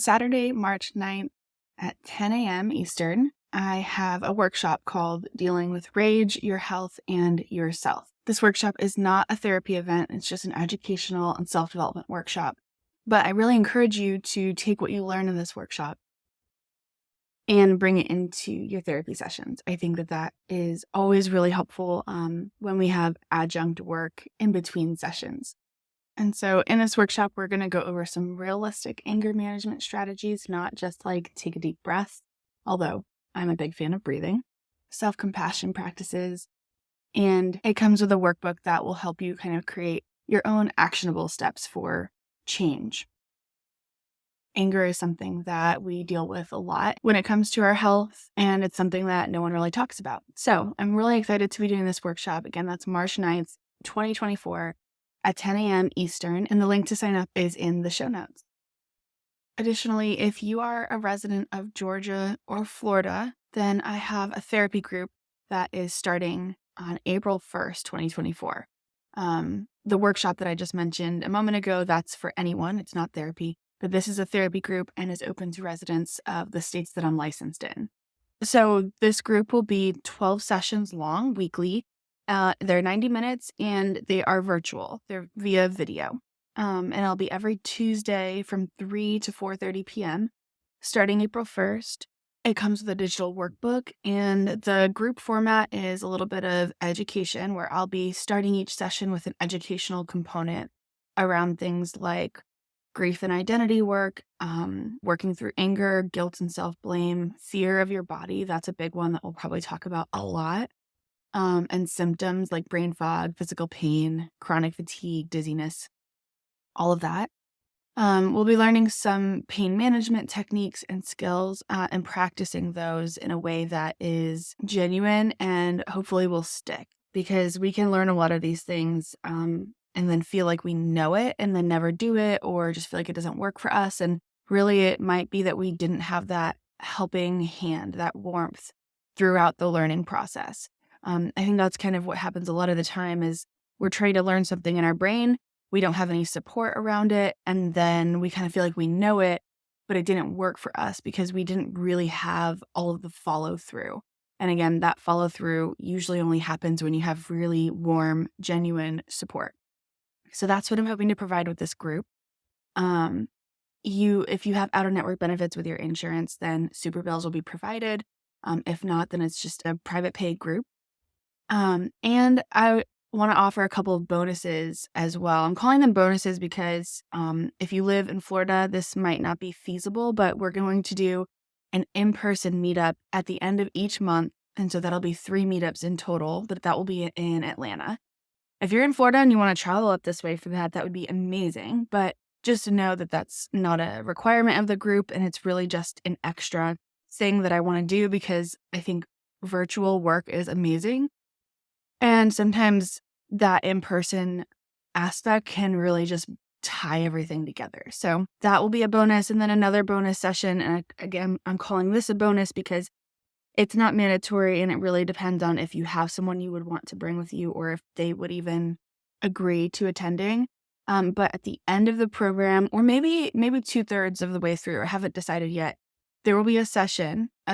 Saturday, March 9th at 10 a.m. Eastern, I have a workshop called Dealing with Rage, Your Health, and Yourself. This workshop is not a therapy event. It's just an educational and self-development workshop. But I really encourage you to take what you learn in this workshop and bring it into your therapy sessions. I think that is always really helpful when we have adjunct work in between sessions. And so in this workshop, we're going to go over some realistic anger management strategies, not just like take a deep breath, although I'm a big fan of breathing, self-compassion practices, and it comes with a workbook that will help you kind of create your own actionable steps for change. Anger is something that we deal with a lot when it comes to our health, and it's something that no one really talks about. So I'm really excited to be doing this workshop. Again, that's March 9th, 2024 at 10 a.m. Eastern, and the link to sign up is in the show notes. Additionally, if you are a resident of Georgia or Florida, then I have a therapy group that is starting on April 1st, 2024. The workshop that I just mentioned a moment ago, that's for anyone. It's not therapy. But this is a therapy group and is open to residents of the states that I'm licensed in. So this group will be 12 sessions long weekly. They're 90 minutes and they are virtual. They're via video. And it'll be every Tuesday from 3 to 4:30 p.m. starting April 1st. It comes with a digital workbook, and the group format is a little bit of education where I'll be starting each session with an educational component around things like grief and identity work, working through anger, guilt and self-blame, fear of your body. That's a big one that we'll probably talk about a lot. And symptoms like brain fog, physical pain, chronic fatigue, dizziness, all of that. We'll be learning some pain management techniques and skills and practicing those in a way that is genuine and hopefully will stick, because we can learn a lot of these things and then feel like we know it and then never do it, or just feel like it doesn't work for us. And really, it might be that we didn't have that helping hand, that warmth throughout the learning process. I think that's kind of what happens a lot of the time is we're trying to learn something in our brain. We don't have any support around it. And then we kind of feel like we know it, but it didn't work for us because we didn't really have all of the follow through. And again, that follow through usually only happens when you have really warm, genuine support. So that's what I'm hoping to provide with this group. If you have out-of-network benefits with your insurance, then super bills will be provided. If not, then it's just a private paid group. And I want to offer a couple of bonuses as well. I'm calling them bonuses because if you live in Florida, this might not be feasible, but we're going to do an in-person meetup at the end of each month. And so that'll be 3 meetups in total, but that will be in Atlanta. If you're in Florida and you want to travel up this way for that, that would be amazing. But just to know that that's not a requirement of the group, and it's really just an extra thing that I want to do because I think virtual work is amazing. And sometimes that in-person aspect can really just tie everything together. So that will be a bonus. And then another bonus session. And again, I'm calling this a bonus because it's not mandatory and it really depends on if you have someone you would want to bring with you or if they would even agree to attending. But at the end of the program, or maybe 2/3 of the way through, I haven't decided yet, there will be a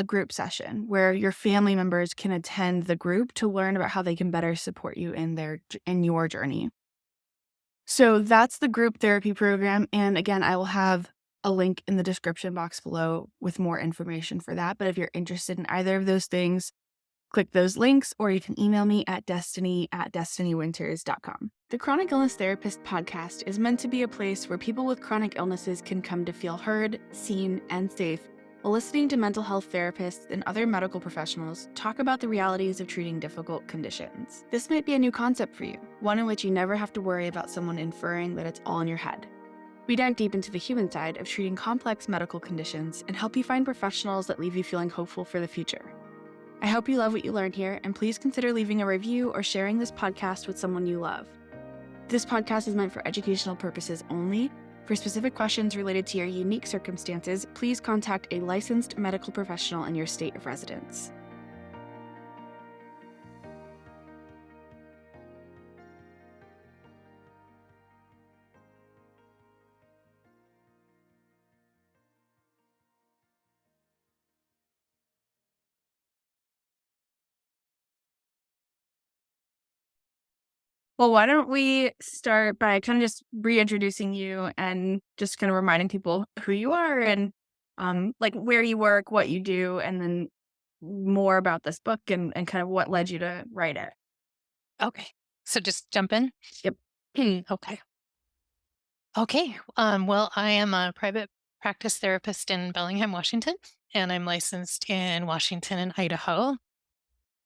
group session where your family members can attend the group to learn about how they can better support you in your journey. So that's the group therapy program. And again, I will have a link in the description box below with more information for that. But if you're interested in either of those things, click those links, or you can email me at destiny@destinywinters.com. The Chronic Illness Therapist podcast is meant to be a place where people with chronic illnesses can come to feel heard, seen, and safe while listening to mental health therapists and other medical professionals talk about the realities of treating difficult conditions. This might be a new concept for you, one in which you never have to worry about someone inferring that it's all in your head. We dive deep into the human side of treating complex medical conditions and help you find professionals that leave you feeling hopeful for the future. I hope you love what you learned here, and please consider leaving a review or sharing this podcast with someone you love. This podcast is meant for educational purposes only. For specific questions related to your unique circumstances, please contact a licensed medical professional in your state of residence. Well, why don't we start by kind of just reintroducing you and just kind of reminding people who you are and like where you work, what you do, and then more about this book and kind of what led you to write it. Okay. So just jump in. Yep. Okay. Okay. Well, I am a private practice therapist in Bellingham, Washington, and I'm licensed in Washington and Idaho.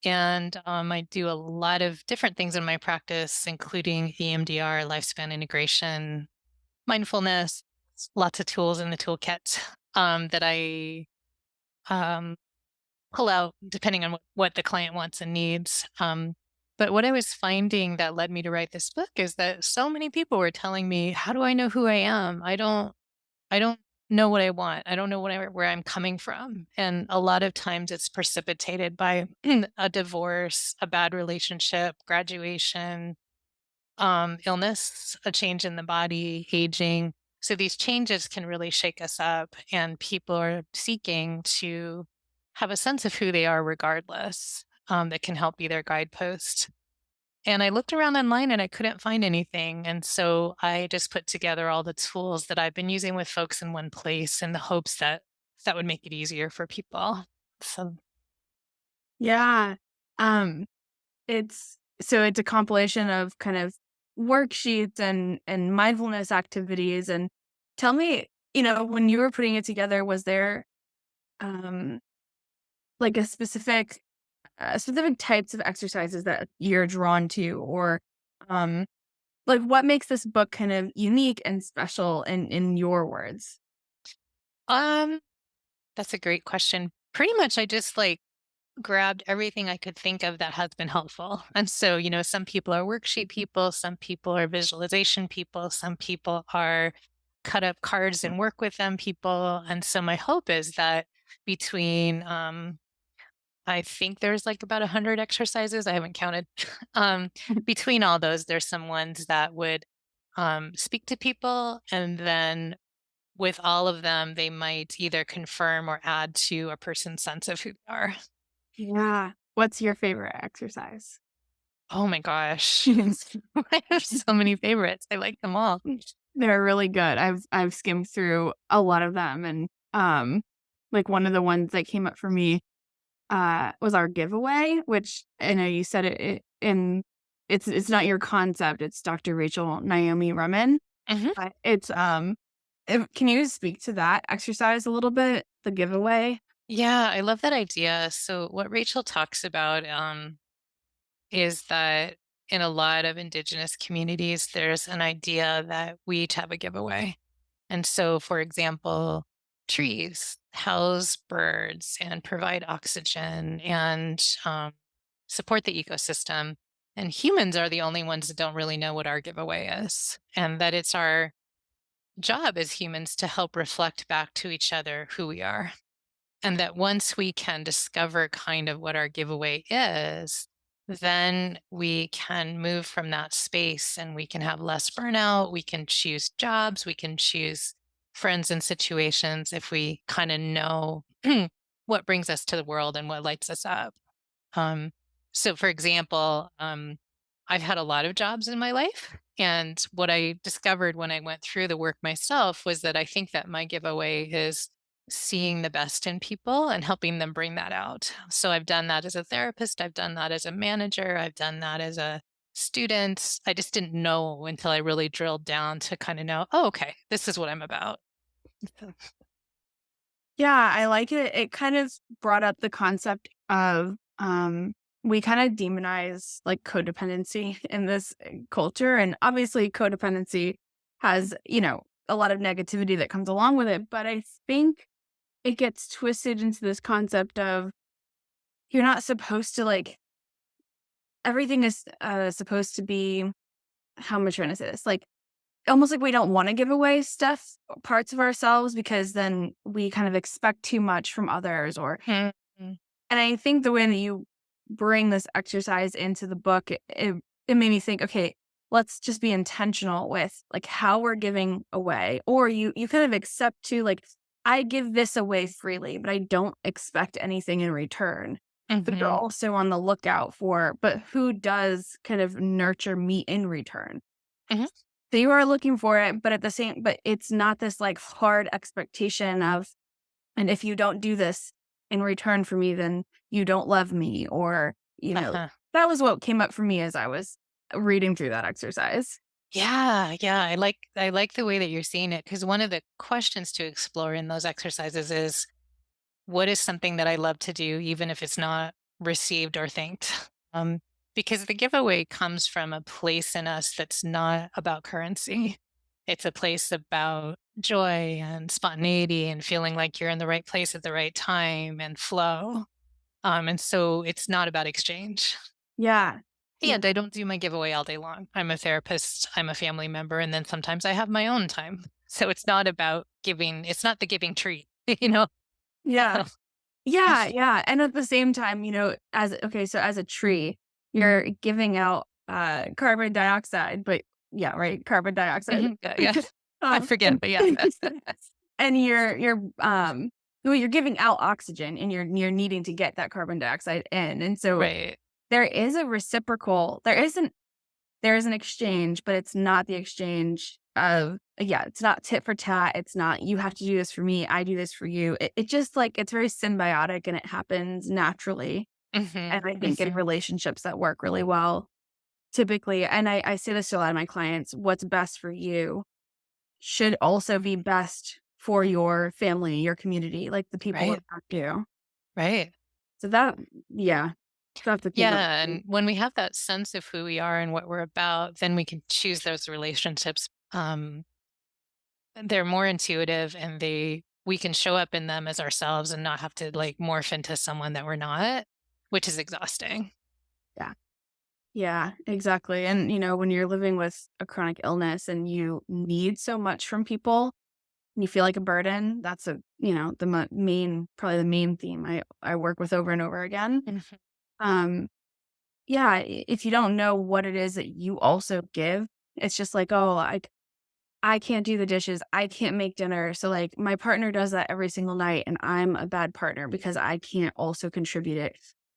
And I do a lot of different things in my practice, including EMDR, lifespan integration, mindfulness, lots of tools in the toolkit that I um, pull out depending on what the client wants and needs. But what I was finding that led me to write this book is that so many people were telling me, "How do I know who I am? I don't know what I want. I don't know where I'm coming from." And a lot of times it's precipitated by a divorce, a bad relationship, graduation, illness, a change in the body, aging. So these changes can really shake us up, and people are seeking to have a sense of who they are regardless, that can help be their guidepost. And I looked around online and I couldn't find anything. And so I just put together all the tools that I've been using with folks in one place in the hopes that that would make it easier for people. So, Yeah. Um, it's a compilation of kind of worksheets and mindfulness activities. And tell me, when you were putting it together, was there um like specific types of exercises that you're drawn to, or um like what makes this book kind of unique and special in your words? um, that's a great question. Pretty much, I just grabbed everything I could think of that has been helpful. And so, some people are worksheet people, some people are visualization people, some people are cut up cards and work with them people. And so my hope is that between I think there's about 100 exercises. I haven't counted. Between all those, there's some ones that would speak to people, and then with all of them, they might either confirm or add to a person's sense of who they are. Yeah. What's your favorite exercise? Oh my gosh. I have so many favorites. I like them all. They're really good. I've skimmed through a lot of them, and like one of the ones that came up for me was our giveaway, which I know you said it's not your concept, it's Dr. Rachel Naomi Remen. Mhm. But can you speak to that exercise a little bit, the giveaway? Yeah, I love that idea. So, what Rachel talks about is that in a lot of Indigenous communities, there's an idea that we each have a giveaway. And so, for example, trees house birds and provide oxygen and support the ecosystem. And humans are the only ones that don't really know what our giveaway is, and that it's our job as humans to help reflect back to each other who we are. And that once we can discover kind of what our giveaway is, then we can move from that space and we can have less burnout. We can choose jobs. We can choose friends and situations if we kind of know what brings us to the world and what lights us up. Um, so, for example, I've had a lot of jobs in my life. And what I discovered when I went through the work myself was that I think that my giveaway is seeing the best in people and helping them bring that out. So, I've done that as a therapist, I've done that as a manager, I've done that as a student. I just didn't know until I really drilled down to kind of know, oh, okay, this is what I'm about. Yeah, I like it. It kind of brought up the concept of we kind of demonize like codependency in this culture, and obviously codependency has, a lot of negativity that comes along with it, but I think it gets twisted into this concept of you're not supposed to like everything is supposed to be, how am I trying to say this? Like almost like we don't wanna give away stuff, parts of ourselves, because then we kind of expect too much from others, or Mhm. and I think the way that you bring this exercise into the book, it made me think, "Okay, let's just be intentional with, like, how we're giving away." Or you kind of accept too, like, "I give this away freely, but I don't expect anything in return." but you're Mhm. also on the lookout for, but who does kind of nurture me in return? Mhm. So you are looking for it, but but it's not this like hard expectation of, and if you don't do this in return for me, then you don't love me. Or, Uh-huh. that was what came up for me as I was reading through that exercise. Yeah, yeah. I like the way that you're seeing it because one of the questions to explore in those exercises is what is something that I love to do, even if it's not received or thanked? Because the giveaway comes from a place in us that's not about currency. It's a place about joy and spontaneity and feeling like you're in the right place at the right time and flow. And so it's not about exchange. Yeah. Yeah. And I don't do my giveaway all day long. I'm a therapist, I'm a family member, and then sometimes I have my own time. So it's not about giving, it's not the giving treat, you know? Yeah. Yeah. Yeah. And at the same time, so as a tree, you're giving out carbon dioxide, but yeah, right. Carbon dioxide. Mhm. Yeah, yeah. I forget, And but yeah. and well, you're giving out oxygen, and you're needing to get that carbon dioxide in. And so Right. there is a reciprocal, there is an exchange, but it's not the exchange of, yeah, it's not tit for tat. It's not, you have to do this for me, I do this for you. It just like, it's very symbiotic and it happens naturally. And Mhm, I think in mhm. relationships that work really well, typically, and I say this to a lot of my clients, what's best for you should also be best for your family, your community, like the people Right, around you. right. So that, yeah, that's the thing. Yeah, and when we have that sense of who we are and what we're about, then we can choose those relationships. They're more intuitive and we can show up in them as ourselves and not have to like morph into someone that we're not, which is exhausting. Yeah. Yeah, exactly. And, when you're living with a chronic illness and you need so much from people and you feel like a burden, that's probably the main theme I work with over and over again. Mhm. Um, yeah, if you don't know what it is that you also give, it's just like, oh, I can't do the dishes. I can't make dinner. So like my partner does that every single night and I'm a bad partner because I can't also contribute it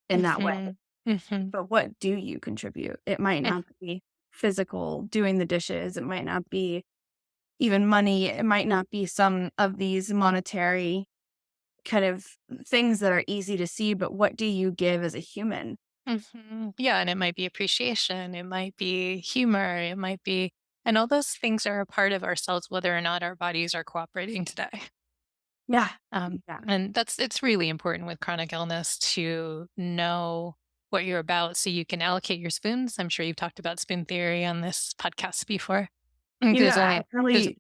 in that way. Mhm. Mhm. But what do you contribute? It might Mm. not be physical, doing the dishes. It might not be even money. It might not be some of these monetary kind of things that are easy to see, but what do you give as a human? Mhm. Yeah, and it might be appreciation, it might be humor, it might be and all those things are a part of ourselves whether or not our bodies are cooperating today. Yeah. Yeah. And it's really important with chronic illness to know what you're about so you can allocate your spoons. I'm sure you've talked about spoon theory on this podcast before. There's I only there's really,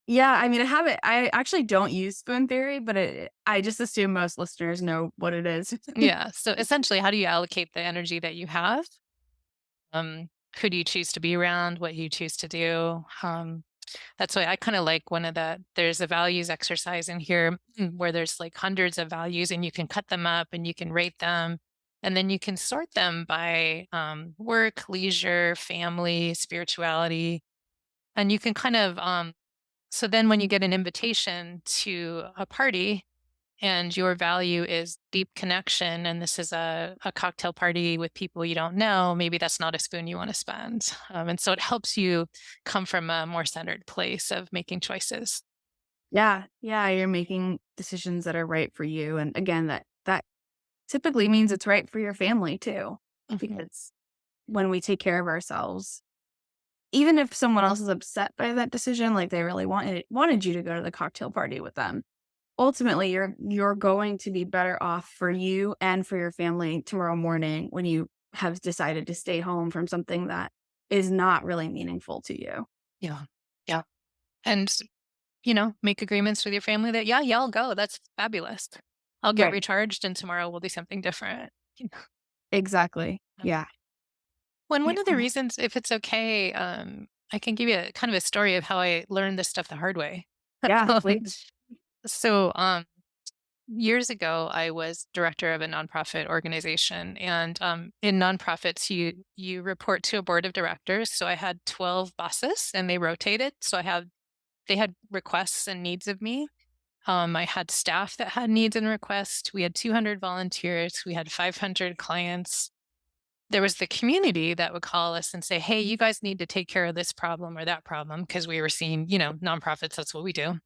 yeah, I mean, I actually don't use spoon theory, but I just assume most listeners know what it is. yeah. So essentially, how do you allocate the energy that you have? Who do you choose to be around? What you choose to do? That's why I kind of like there's a values exercise in here where there's like hundreds of values and you can cut them up and you can rate them. And then you can sort them by work, leisure, family, spirituality. And you can so then when you get an invitation to a party, and your value is deep connection and this is a cocktail party with people you don't know, maybe that's not a spoon you want to spend. And so it helps you come from a more centered place of making choices. Yeah. Yeah, you're making decisions that are right for you, and again, that typically means it's right for your family too, Mhm. because when we take care of ourselves, even if someone else is upset by that decision, like they really wanted you to go to the cocktail party with them, ultimately you're going to be better off for you and for your family tomorrow morning when you have decided to stay home from something that is not really meaningful to you. Yeah. Yeah. And, make agreements with your family that, yeah, I'll go. That's fabulous. I'll get Right. recharged and tomorrow we'll do something different. Exactly. Okay. Yeah. Well, and Yeah. one of the reasons, if it's okay, I can give you a kind of a story of how I learned this stuff the hard way. Yeah, Um, please. so, years ago, I was director of a nonprofit organization, and in nonprofits, you report to a board of directors. So I had 12 bosses, and they rotated. So they had requests and needs of me, I had staff that had needs and requests. We had 200 volunteers. We had 500 clients. There was the community that would call us and say, hey, you guys need to take care of this problem or that problem, because we were seeing, nonprofits, that's what we do.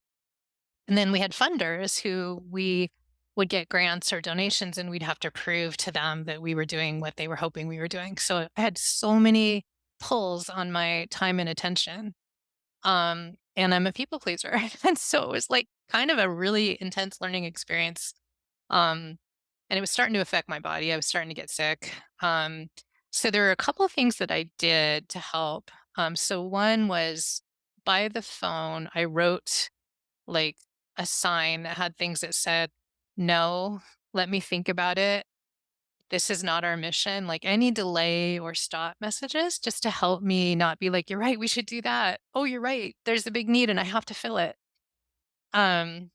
And then we had funders who we would get grants or donations, and we'd have to prove to them that we were doing what they were hoping we were doing. So I had so many pulls on my time and attention. And I'm a people pleaser. And so it was like kind of a really intense learning experience. Um, and it was starting to affect my body. I was starting to get sick. So there were a couple of things that I did to help. So one was by the phone, I wrote like a sign that had things that said, no, let me think about it. This is not our mission. Like any delay or stop messages, just to help me not be like, you're right, we should do that. Oh, you're right. There's a big need and I have to fill it. Um,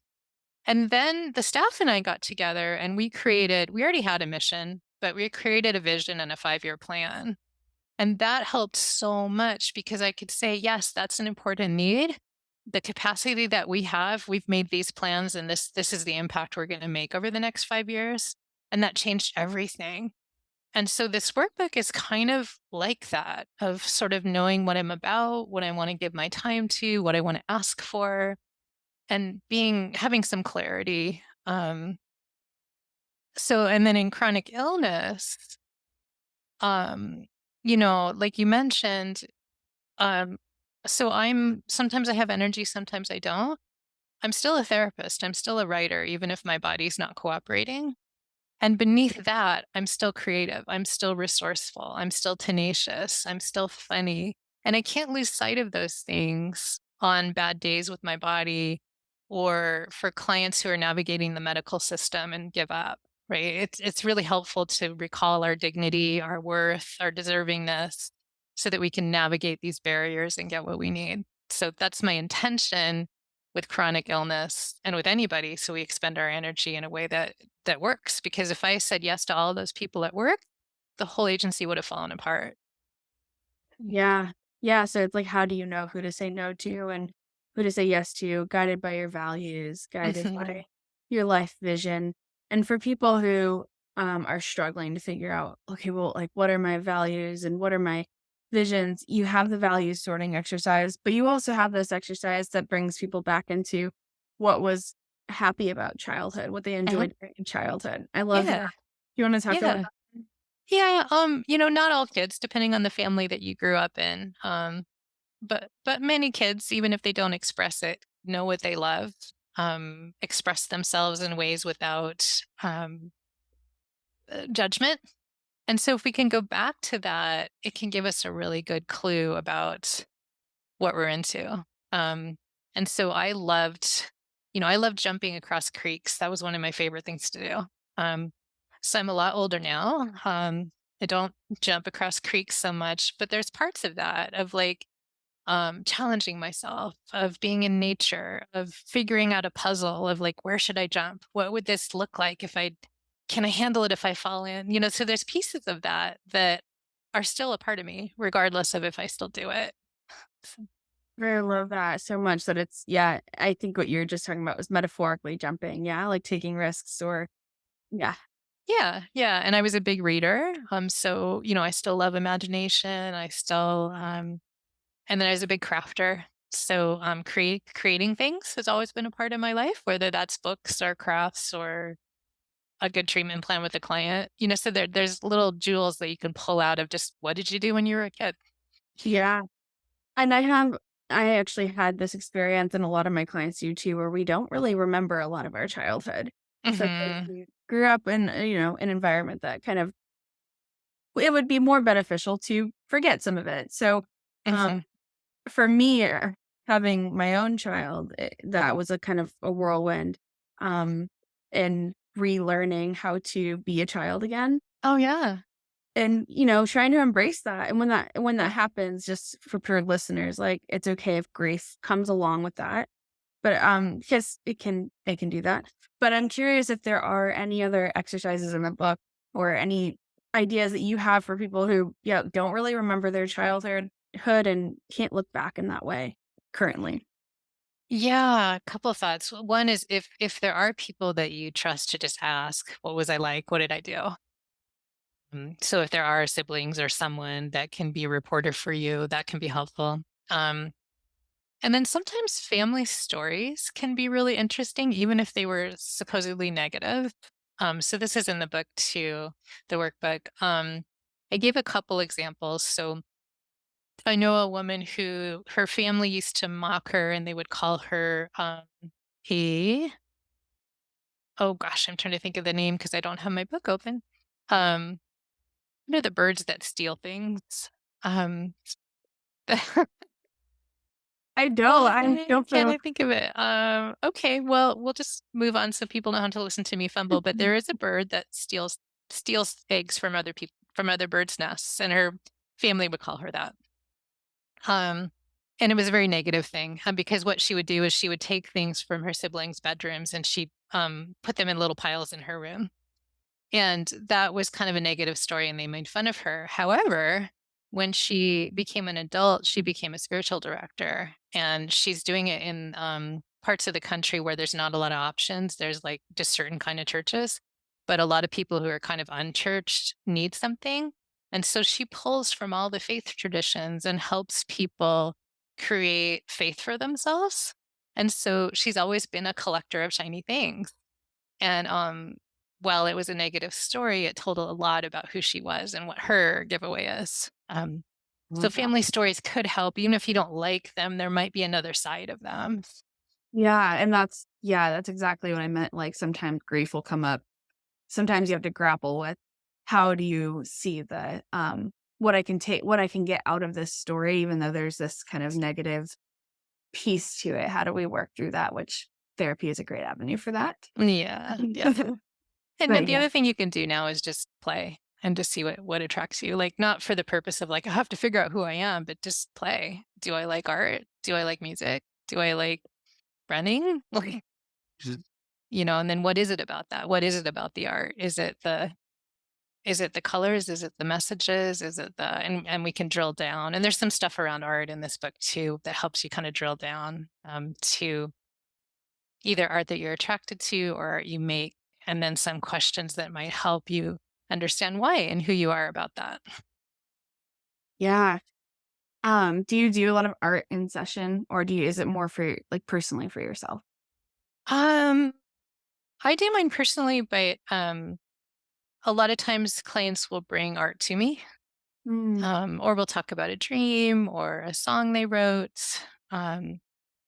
and then the staff and I got together and we already had a mission, but we created a vision and a 5-year plan. And that helped so much because I could say, yes, that's an important need. The capacity that we have, we've made these plans and this is the impact we're going to make over the next 5 years. And that changed everything. And so this workbook is kind of like that, of sort of knowing what I'm about, what I want to give my time to, what I want to ask for, and having some clarity. And then in chronic illness, um, like you mentioned, um, so sometimes I have energy, sometimes I don't. I'm still a therapist. I'm still a writer, even if my body's not cooperating. And beneath that, I'm still creative. I'm still resourceful. I'm still tenacious. I'm still funny. And I can't lose sight of those things on bad days with my body or for clients who are navigating the medical system and give up, right? It's really helpful to recall our dignity, our worth, our deservingness so that we can navigate these barriers and get what we need. So that's my intention with chronic illness and with anybody. So we expend our energy in a way that works. Because if I said yes to all those people at work, the whole agency would have fallen apart. Yeah. Yeah, so it's like, how do you know who to say no to and who to say yes to, guided by your values, guided Mhm. by your life vision? And for people who, are struggling to figure out, "Okay, well, like, what are my values and what are my visions?" You have the value sorting exercise, but you also have this exercise that brings people back into what was happy about childhood, what they Uh-huh. enjoyed during childhood. I love that. Yeah. You wanna talk about Yeah. that? Yeah. Not all kids, depending on the family that you grew up in. But many kids, even if they don't express it, know what they love, express themselves in ways without judgment. And so if we can go back to that, it can give us a really good clue about what we're into. Um, and so I loved jumping across creeks. That was one of my favorite things to do. So I'm a lot older now. I don't jump across creeks so much, but there's parts of that of like challenging myself, of being in nature, of figuring out a puzzle of like, where should I jump? What would this look like can I handle it if I fall in? So there's pieces of that are still a part of me, regardless of if I still do it. So- I love that so much that it's yeah, I think what you're just talking about was metaphorically jumping, yeah, like taking risks or yeah. Yeah, yeah. And I was a big reader. So, I still love imagination. And then I was a big crafter. So, creating things has always been a part of my life, whether that's books or crafts or a good treatment plan with a client. So there's little jewels that you can pull out of just what did you do when you were a kid? Yeah, and I actually had this experience and a lot of my clients do too, where we don't really remember a lot of our childhood. So if Hmm. we grew up in, an environment that kind of it would be more beneficial to forget some of it. So, um, Hmm. for me, having my own child, that was a kind of a whirlwind, um, and relearning how to be a child again. Oh yeah. And, trying to embrace that, and when that happens, just for pure listeners, like, it's okay if grief comes along with that, but, because it can do that. But I'm curious if there are any other exercises in the book or any ideas that you have for people who, yeah, don't really remember their childhood and can't look back in that way currently. Yeah, a couple of thoughts. One is if there are people that you trust to just ask, what was I like? What did I do? So if there are siblings or someone that can be a reporter for you, that can be helpful. Um, and then sometimes family stories can be really interesting, even if they were supposedly negative. So this is in the book too, the workbook. I gave a couple examples. So I know a woman who her family used to mock her and they would call her he oh gosh, I'm trying to think of the name because I don't have my book open. Um, the birds that steal things? Um, I don't. I why don't can't know. I think of it? Okay, well, we'll just move on so people know how to listen to me fumble. But there is a bird that steals eggs from other people from other birds' nests, and her family would call her that. Um, and it was a very negative thing because what she would do is she would take things from her siblings' bedrooms and she put them in little piles in her room. And that was kind of a negative story, and they made fun of her. However, when she became an adult, she became a spiritual director, and she's doing it in parts of the country where there's not a lot of options. There's like just certain kind of churches, but a lot of people who are kind of unchurched need something. And so she pulls from all the faith traditions and helps people create faith for themselves. And so she's always been a collector of shiny things. And while it was a negative story, it told a lot about who she was and what her giveaway is. So Love that. family stories could help, even if you don't like them. There might be another side of them. Yeah, and that's exactly what I meant. Like sometimes grief will come up. Sometimes you have to grapple with how do you see the what I can get out of this story, even though there's this kind of negative piece to it. How do we work through that? Which therapy is a great avenue for that. Yeah, yeah. And then But the yeah, other thing you can do now is just play and just see what attracts you. Like not for the purpose of like I have to figure out who I am, but just play. Do I like art? Do I like music? Do I like running? Like, and then what is it about that? What is it about the art? Is it the colors? Is it the messages? Is it the and we can drill down. And there's some stuff around art in this book too that helps you kind of drill down to either art that you're attracted to or art you make, and then some questions that might help you understand why and who you are about that. yeah. Do you do a lot of art in session, or is it more for like personally for yourself? Um, I do mine personally, but a lot of times clients will bring art to me, Mm, or we'll talk about a dream or a song they wrote. Um,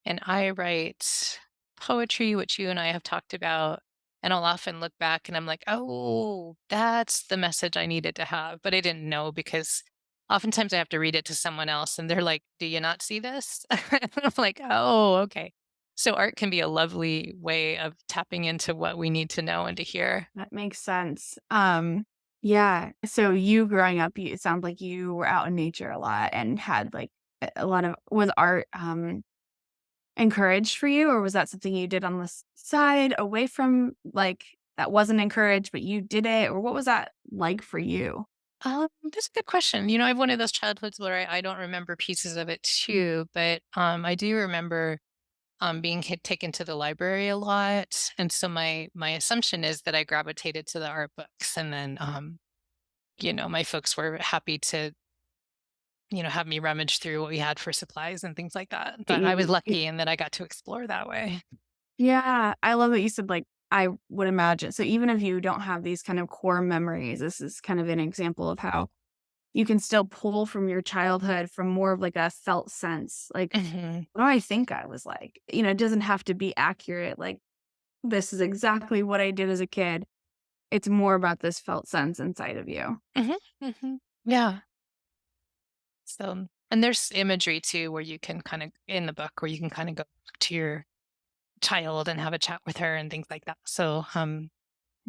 and I write poetry, which you and I have talked about. And I'll often look back and I'm like, oh, that's the message I needed to have. But I didn't know because oftentimes I have to read it to someone else and they're like, do you not see this? And I'm like, oh, okay. So art can be a lovely way of tapping into what we need to know and to hear. that makes sense. Yeah. So you growing up, it sounds like you were out in nature a lot and had like a lot of was art encouraged for you, or was that something you did on the side away from like that wasn't encouraged, but you did it, or what was that like for you? That's a good question. I have one of those childhoods where I don't remember pieces of it too, but I do remember being taken to the library a lot, and so my assumption is that I gravitated to the art books, and then my folks were happy to have me rummage through what we had for supplies and things like that. That But I was you lucky in that I got to explore that way. Yeah, I love that you said, like, I would imagine so even if you don't have these kind of core memories, this is kind of an example of how you can still pull from your childhood from more of, like, a felt sense, like, Hmm. "What do I think I was like?" It doesn't have to be accurate, like, "This is exactly what I did as a kid." It's more about this felt sense inside of you. Hmm. Hmm. Yeah. So, and there's imagery too, where you can kind of in the book where you can kind of go back to your child and have a chat with her and things like that. So,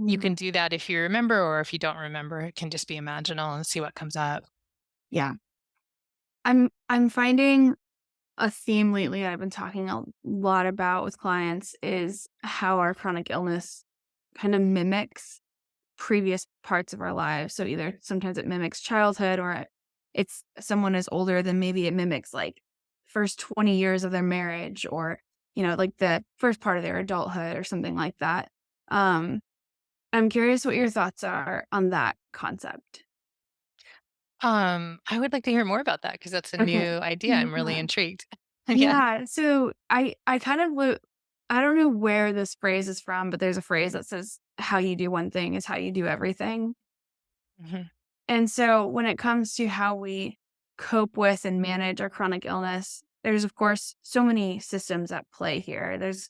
you Mm, can do that if you remember, or if you don't remember, it can just be imaginal and see what comes up. yeah. I'm finding a theme lately I've been talking a lot about with clients is how our chronic illness kind of mimics previous parts of our lives. So either sometimes it mimics childhood or it's someone is older than maybe it mimics like first 20 years of their marriage or like the first part of their adulthood or something like that. Um, I'm curious what your thoughts are on that concept. I would like to hear more about that because that's a Okay. new idea. I'm really Yeah. intrigued. Yeah. Yeah, so I kind of I don't know where this phrase is from, but there's a phrase that says, "How you do one thing is how you do everything." Mhm. And so when it comes to how we cope with and manage our chronic illness, there's of course so many systems at play here. There's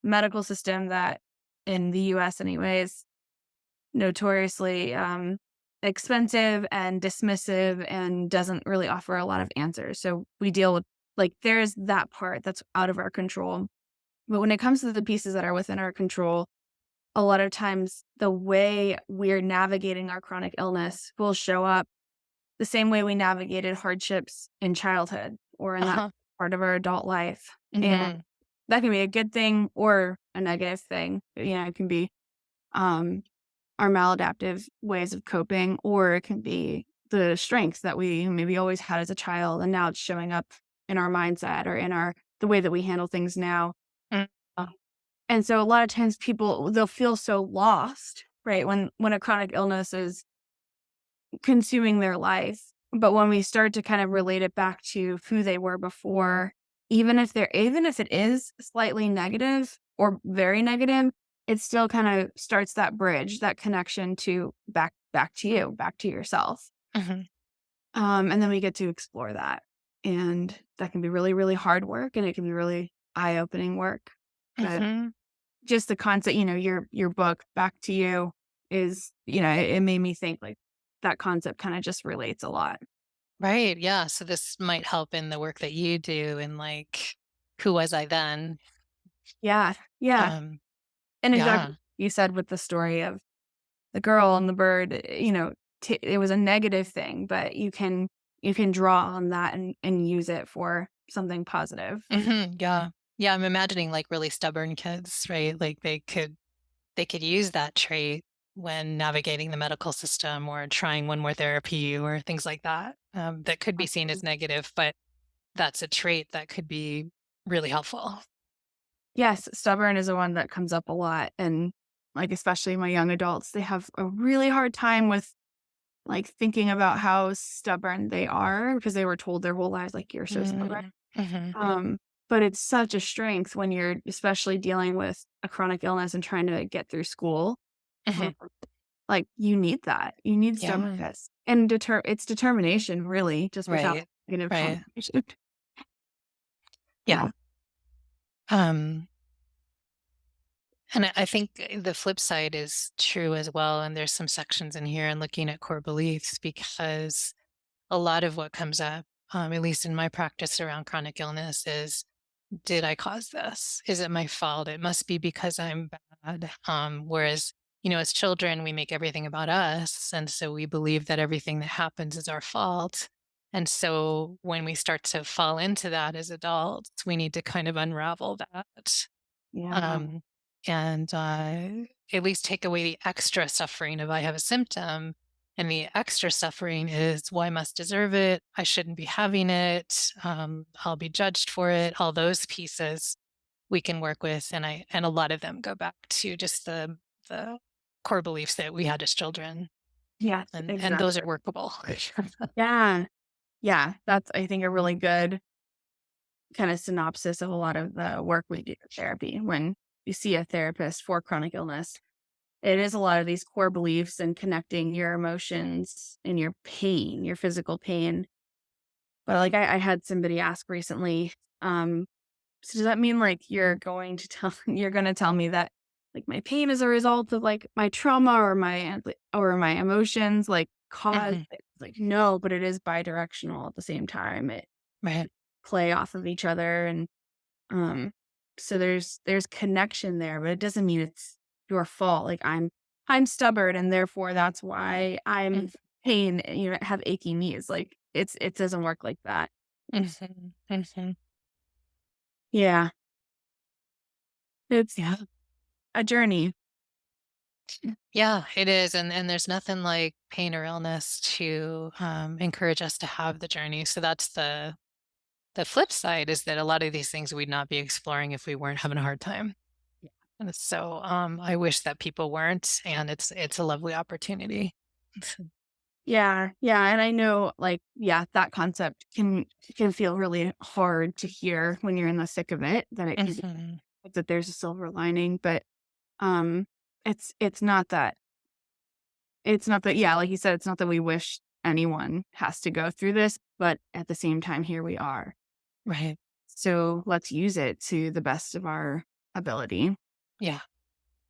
medical system that in the US anyways, notoriously expensive and dismissive and doesn't really offer a lot of answers. So we deal with there's that part that's out of our control. But when it comes to the pieces that are within our control, a lot of times the way we're navigating our chronic illness will show up the same way we navigated hardships in childhood or in that Uh-huh. part of our adult life. And Mhm. that can be a good thing or a negative thing. It can be um, our maladaptive ways of coping, or it can be the strengths that we maybe always had as a child. And now it's showing up in our mindset or in the way that we handle things now. Mm. Uh, And so a lot of times people, they'll feel so lost, right? When a chronic illness is consuming their life. But when we start to kind of relate it back to who they were before, even if it is slightly negative or very negative, it still kind of starts that bridge, that connection to back to you, back to yourself. Mhm. And then we get to explore that. And that can be really, really hard work and it can be really eye-opening work. But Mhm. just the concept, your book, Back to You, is, it made me think like that concept kind of just relates a lot. Right, yeah, so this might help in the work that you do and, who was I then? Yeah. Yeah. Um, And exactly yeah. what you said with the story of the girl and the bird, it was a negative thing, but you can draw on that and use it for something positive. Mhm, yeah. Yeah, I'm imagining, really stubborn kids, right? Like, they could use that trait when navigating the medical system or trying one more therapy or things like that, that could be seen as negative, but that's a trait that could be really helpful. Yes, stubborn is the one that comes up a lot, and, especially my young adults, they have a really hard time with, thinking about how stubborn they are because they were told their whole lives, like, "You're so stubborn." Mm, mhm, Um, but it's such a strength when you're especially dealing with a chronic illness and trying to get through school. mhm. Um, you need that. You need Yeah, stubbornness and it's determination really just without right, negative right. connotation. Yeah, Yeah. um, and I think the flip side is true as well, and there's some sections in here and looking at core beliefs because a lot of what comes up, at least in my practice around chronic illness, is did I cause this? Is it my fault? It must be because I'm bad. Whereas, as children, we make everything about us. And so we believe that everything that happens is our fault. And so when we start to fall into that as adults, we need to kind of unravel that. Yeah. Um, and at least take away the extra suffering if I have a symptom. And the extra suffering is, well, I must deserve it. I shouldn't be having it. I'll be judged for it. All those pieces we can work with, and a lot of them go back to just the core beliefs that we had as children, Yes, and those exactly. are workable. Yeah. Yeah, that's, I think, a really good kinda synopsis of a lot of the work we do in therapy when you see a therapist for chronic illness. It is a lot of these core beliefs and connecting your emotions and your pain, your physical pain. But, I had somebody ask recently, "So does that mean, you're gonna tell me that, my pain is a result of, my trauma or my emotions, caused Mhm. it?" "No, but it is bidirectional at the same time. It Right. play off of each other, and, um, so there's connection there, but it doesn't mean it's your fault, I'm stubborn, and therefore that's why I'm pain, have achy knees, it doesn't work like that. Mhm. Mhm. Yeah, it's Yeah. a journey. Yeah, it is, and there's nothing like pain or illness to, encourage us to have the journey, so that's the flip side is that a lot of these things we'd not be exploring if we weren't having a hard time. Yeah. And so, I wish that people weren't, and it's a lovely opportunity. Yeah, yeah, and I know, like, yeah, that concept can feel really hard to hear when you're in the thick of it, that it can be Mhm. that there's a silver lining, but, um, it's not that yeah, like you said, it's not that we wish anyone has to go through this, but at the same time, here we are. Right. So let's use it to the best of our ability. Yeah.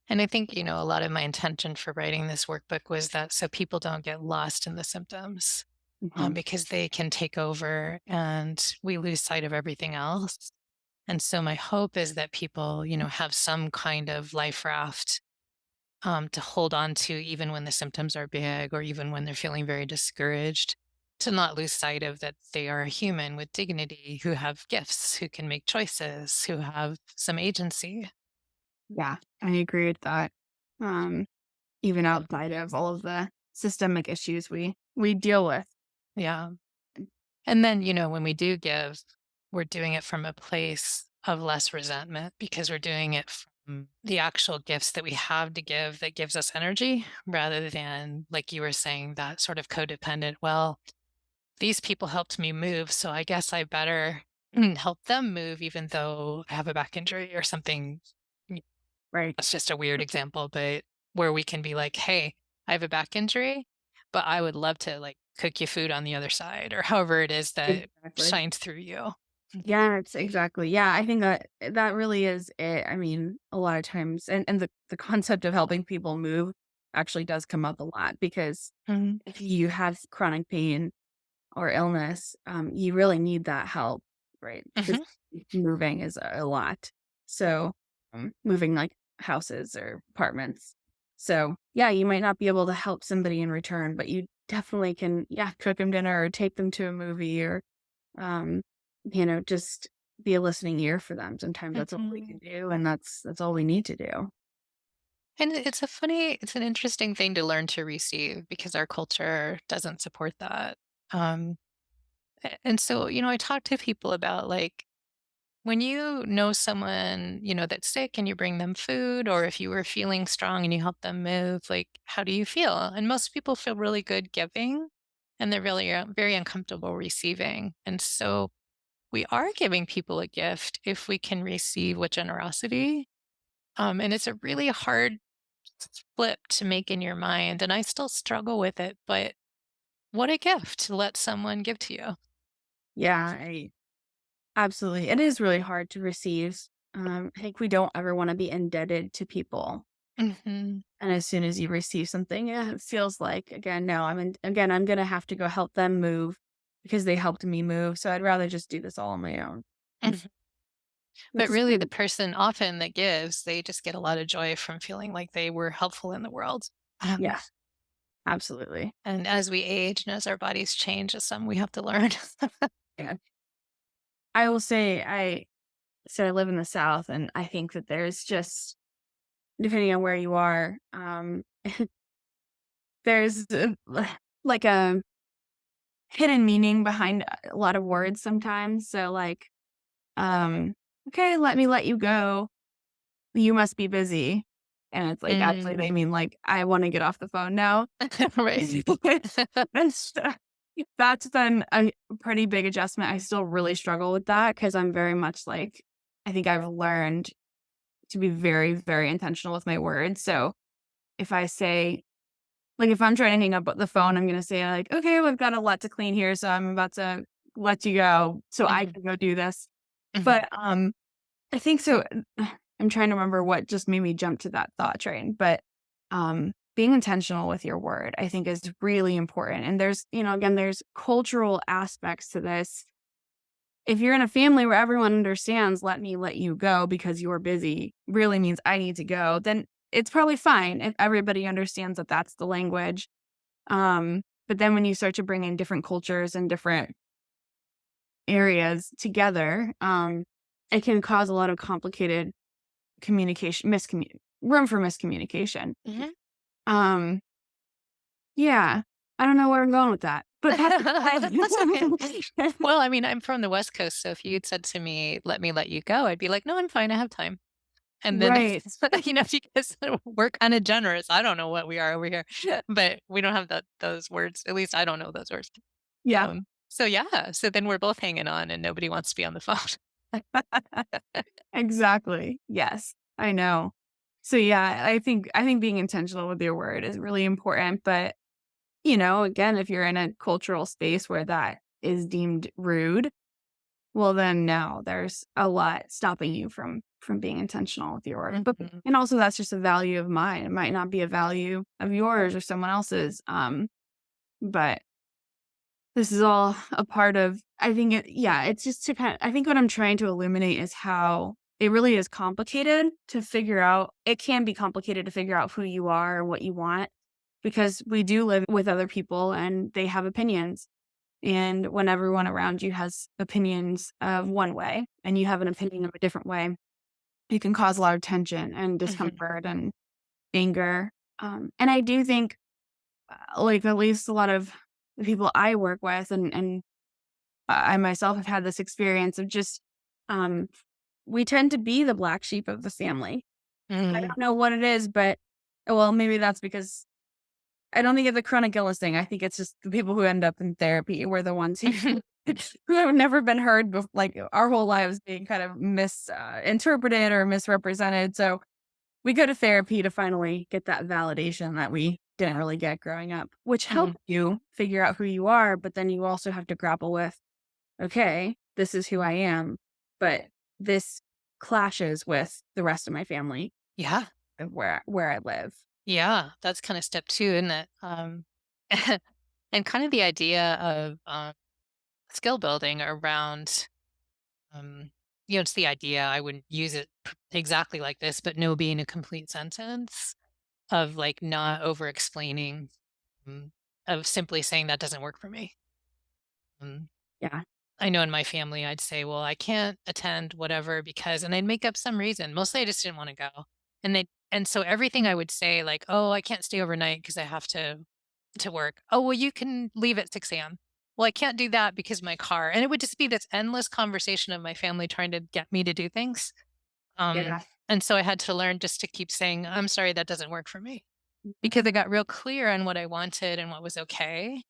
And I think, a lot of my intention for writing this workbook was that so people don't get lost in the symptoms, Mhm. because they can take over and we lose sight of everything else. And so my hope is that people, have some kind of life raft, to hold on to even when the symptoms are big or even when they're feeling very discouraged, to not lose sight of that they are a human with dignity who have gifts, who can make choices, who have some agency. Yeah, I agree with that. Um, Even outside of all of the systemic issues we deal with. Yeah. And then, when we do give, we're doing it from a place of less resentment because we're doing it from the actual gifts that we have to give that gives us energy rather than, like you were saying, that sort of codependent, well, these people helped me move, so I guess I better help them move even though I have a back injury or something. Y- Right. That's just a weird example, but where we can be like, hey, I have a back injury, but I would love to like cook you food on the other side or however it is that Exactly. shines through you. Yeah, it's exactly. Yeah, I think that really is it. I mean, a lot of times and the concept of helping people move actually does come up a lot because Mhm. if you have chronic pain or illness, you really need that help, right? Because Mhm. moving is a lot. So, moving like houses or apartments. So, yeah, you might not be able to help somebody in return, but you definitely can, yeah, cook them dinner or take them to a movie or, um, just be a listening ear for them. Sometimes that's all we can Mhm. do, and that's all we need to do. And it's an interesting thing to learn to receive because our culture doesn't support that. Um, and so, I talk to people about like, when you know someone, that's sick and you bring them food, or if you were feeling strong and you help them move, like, how do you feel? And most people feel really good giving and they're really very uncomfortable receiving. And so we are giving people a gift if we can receive with generosity. And it's a really hard flip to make in your mind. And I still struggle with it, but what a gift to let someone give to you. Yeah, absolutely. It is really hard to receive. I think we don't ever want to be indebted to people. Hmm. And as soon as you receive something, yeah, it feels like, again, no, again, I'm going to have to go help them move because they helped me move. So I'd rather just do this all on my own, which But is really, the fine. person often that gives, they just get a lot of joy from feeling like they were helpful in the world. Um, Yeah, absolutely. and as we age and as our bodies change, it's something we have to learn. Yeah. I will say, I live in the South and I think that there's just, depending on where you are, there's like a hidden meaning behind a lot of words sometimes. So like, um, okay, let me let you go. You must be busy. And it's like, actually, they Mm. mean like, I want to get off the phone now. Right. That's that's been a pretty big adjustment. I still really struggle with that because I'm very much like, I think I've learned to be very, very intentional with my words. So if I say, like, if I'm trying to hang up the phone, I'm gonna say like, "Okay, we've got a lot to clean here, so I'm about to let you go so I Mhm, can go do this." mhm, But, I think so I'm trying to remember what just made me jump to that thought train, but, being intentional with your word, I think is really important, and there's, again, there's cultural aspects to this. If you're in a family where everyone understands, "Let me let you go because you're busy," really means I need to go, then it's probably fine if everybody understands that that's the language. But then when you start to bring in different cultures and different areas together, it can cause a lot of complicated room for miscommunication. mhm. Um, yeah, I don't know where I'm going with that. but that's That's okay. fine. Well, I mean, I'm from the West Coast, so if you'd said to me, "Let me let you go," I'd be like, "No, I'm fine. I have time." And then, Right. because we're kinda generous. I don't know what we are over here, but we don't have those words. At least I don't know those words. Yeah. So yeah, so then we're both hanging on and nobody wants to be on the phone. Exactly. Yes, I know. So yeah, I think being intentional with your word is really important, but again, if you're in a cultural space where that is deemed rude, well then no, there's a lot stopping you from being intentional with your word. But Mhm. and also that's just a value of mine. It might not be a value of yours or someone else's. But this is all a part of I think it's just to I think what I'm trying to illuminate is how it really is complicated to figure out. It can be complicated to figure out who you are and what you want because we do live with other people and they have opinions. And when everyone around you has opinions of one way and you have an opinion of a different way, it can cause a lot of tension and Mhm. discomfort and anger. And I do think, like, at least a lot of the people I work with and I myself have had this experience of just, um, we tend to be the black sheep of the family. I Mhm. don't know what it is, but well, maybe that's because I don't think it's a chronic illness thing. I think it's just the people who end up in therapy were the ones who who have never been heard like our whole lives being kind of interpreted or misrepresented. So we go to therapy to finally get that validation that we didn't really get growing up, which helps Mhm. you figure out who you are. But then you also have to grapple with, okay, this is who I am, but this clashes with the rest of my family Yeah. of where I live. Yeah, that's kinda step 2, isn't it? And kind of the idea of, skill building around, um, it's the idea, I wouldn't use it exactly like this, but no being a complete sentence of, like, not over explaining, mm, of simply saying that doesn't work for me. Mm, Yeah. I know in my family, I'd say, "Well, I can't attend whatever because," and they'd make up some reason. Mostly I just didn't wanna go. And so everything I would say, like, "Oh, I can't stay overnight because I have to work." "Oh, well, you can leave at 6 AM." "Well, I can't do that because my car," and it would just be this endless conversation of my family trying to get me to do things. Yeah. And so I had to learn just to keep saying, "I'm sorry, that doesn't work for me." Because I got real clear on what I wanted and what was okay.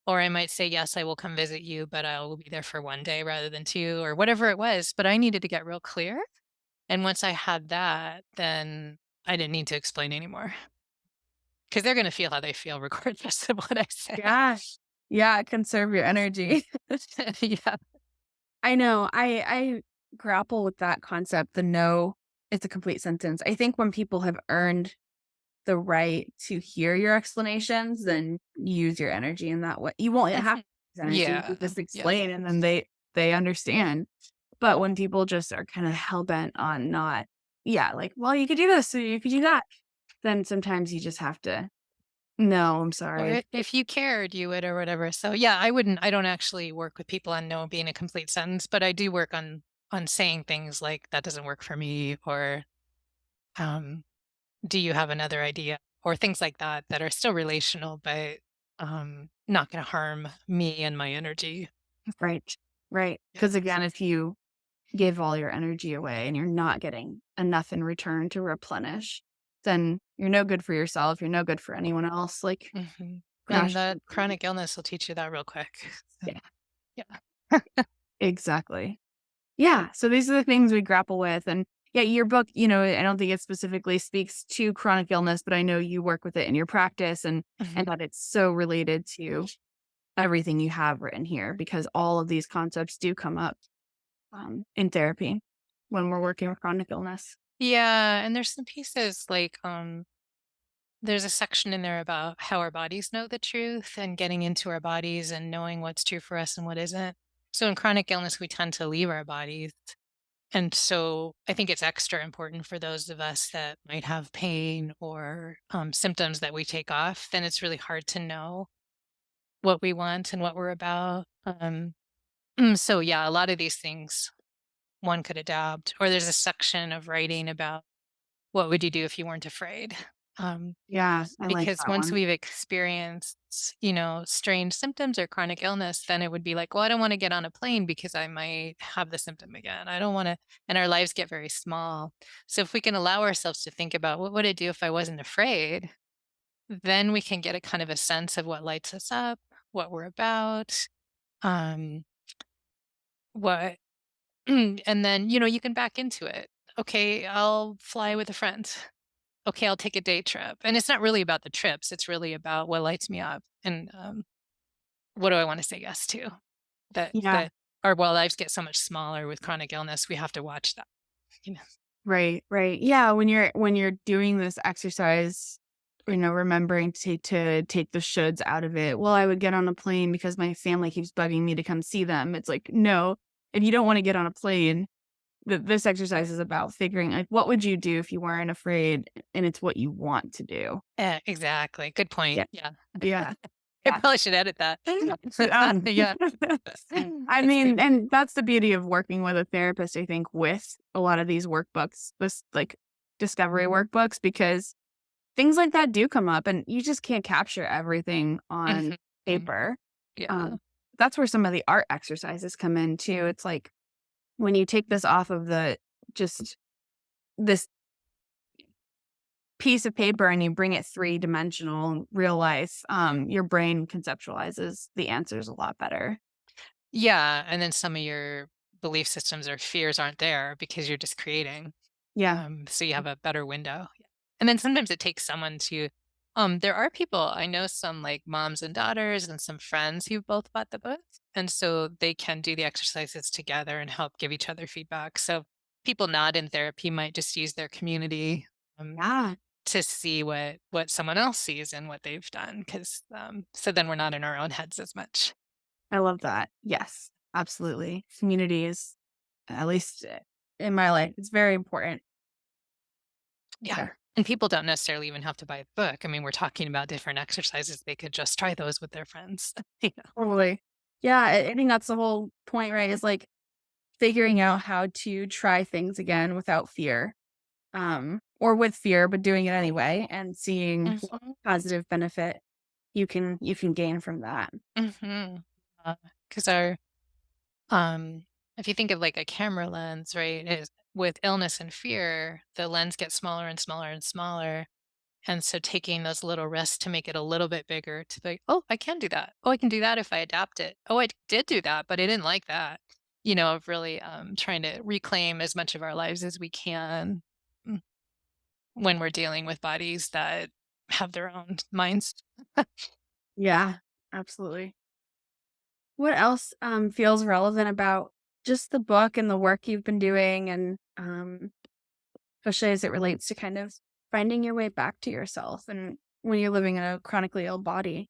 Or I might say, "Yes, I will come visit you, but I will be there for 1 day rather than 2," or whatever it was, but I needed to get real clear, and once I had that, then I didn't need to explain anymore, because 'cause they're gonna feel how they feel regardless of what I say. Gosh. Yeah, conserve your energy. Yeah. I know. I grapple with that concept, the no it's a complete sentence. I think when people have earned the right to hear your explanations, then use your energy in that way. You won't have to Mhm. use energy, Yeah. you just Yeah. explain and then they understand. But when people just are kind of hell bent on not yeah, like, well, you could do this, so you could do that. Then sometimes you just have to, no, I'm Or sorry. if you cared, you would or whatever. So, yeah, I don't actually work with people on no being a complete sentence, but I do work on saying things like, "That doesn't work for me," or, um do you have another idea? Or things like that that are still relational, but, not gonna harm me and my energy. Right. Right. Yeah. Because again, if you give all your energy away and you're not getting enough in return to replenish, then you're no good for yourself. You're no good for anyone else. Like, Mhm. And gosh, that chronic illness will teach you that real quick. So, yeah, yeah. exactly. Yeah. So these are the things we grapple with. And yeah, your book, I don't think it specifically speaks to chronic illness, but I know you work with it in your practice and Mhm. that it's so related to everything you have written here because all of these concepts do come up in therapy when we're working with chronic illness. Yeah, and there's some pieces like, there's a section in there about how our bodies know the truth and getting into our bodies and knowing what's true for us and what isn't. So in chronic illness, we tend to leave our bodies. And so I think it's extra important for those of us that might have pain or symptoms that we take off, then it's really hard to know what we want and what we're about. So, yeah, a lot of these things one could adapt. Or there's a section of writing about what would you do if you weren't afraid? Yeah, I like Because that once one. we've experienced, strange symptoms or chronic illness, then it would be like, well, I don't want to get on a plane because I might have the symptom again. I don't want to, and our lives get very small. So if we can allow ourselves to think about what would I do if I wasn't afraid, then we can get a kind of a sense of what lights us up, what we're about, um, what, and then, you can back into it. Okay, I'll fly with a friend. Okay, I'll take a day trip. And it's not really about the trips. It's really about what lights me up and what do I want to say yes to? Yeah, That our lives get so much smaller with chronic illness. We have to watch that. You know. right, right. Yeah, when you're doing this exercise, remembering to take the shoulds out of it. Well, I would get on a plane because my family keeps bugging me to come see them. It's like, no, if you don't want to get on a plane, this exercise is about figuring like what would you do if you weren't afraid, and it's what you want to do. Yeah, exactly. Good point. Yeah. Yeah. Yeah. I Yeah. probably should edit that. Um, Yeah. I That's mean, good. and that's the beauty of working with a therapist, I think, with a lot of these workbooks, this like discovery workbooks, because things like that do come up and you just can't capture everything on Mhm. paper. Yeah. Um, that's where some of the art exercises come in too. It's like when you take this off of the just this piece of paper and you bring it three-dimensional real life, your brain conceptualizes the answers a lot better. Yeah. And then some of your belief systems or fears aren't there because you're just creating. Yeah. So you have a better window. Yeah. And then sometimes it takes someone to there are people, I know some like moms and daughters and some friends who both bought the book. And so they can do the exercises together and help give each other feedback. So people not in therapy might just use their community um, Yeah. to see what someone else sees and what they've done. Cause so then we're not in our own heads as much. I love that. Yes, absolutely. Community is, at least in my life, it's very important. Yeah. Okay. And people don't necessarily even have to buy a book. I mean, we're talking about different exercises. They could just try those with their friends. Yeah. Totally. Yeah, I think that's the whole point, right? Is like figuring out how to try things again without fear, or with fear, but doing it anyway and seeing what Mhm. positive benefit you can gain from that. Mhm. Because our um, if you think of like a camera lens, right, is with illness and fear, the lens gets smaller and smaller and smaller. And so taking those little risks to make it a little bit bigger to be, oh, I can do that. Oh, I can do that if I adapt it. Oh, I did do that, but I didn't like that. Of really trying to reclaim as much of our lives as we can mm, when we're dealing with bodies that have their own minds. Yeah, absolutely. What else feels relevant about just the book and the work you've been doing, and especially as it relates to kind of finding your way back to yourself and when you're living in a chronically ill body?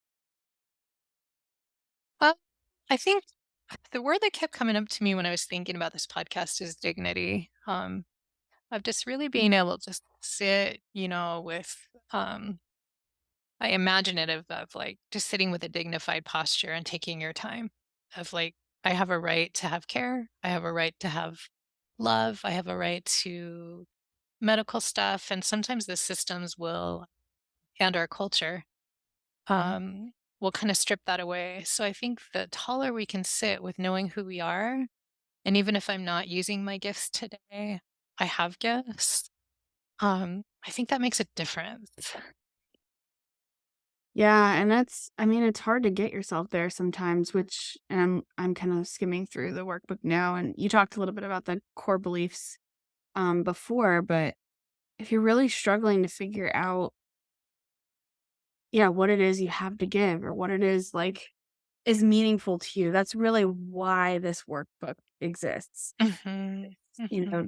Uh, I think the word that kept coming up to me when I was thinking about this podcast is dignity. Of just really being able to just sit, with I imagine it of like just sitting with a dignified posture and taking your time of like, I have a right to have care. I have a right to have love. I have a right to medical stuff. And sometimes the systems will, and our culture, will kind of strip that away. So I think the taller we can sit with knowing who we are, and even if I'm not using my gifts today, I have gifts. I think that makes a difference. Yeah, and that's, I mean, it's hard to get yourself there sometimes, which, and I'm kind of skimming through the workbook now, and you talked a little bit about the core beliefs before, but if you're really struggling to figure out, yeah, what it is you have to give or what it is like is meaningful to you, that's really why this workbook exists. Mhm, You know,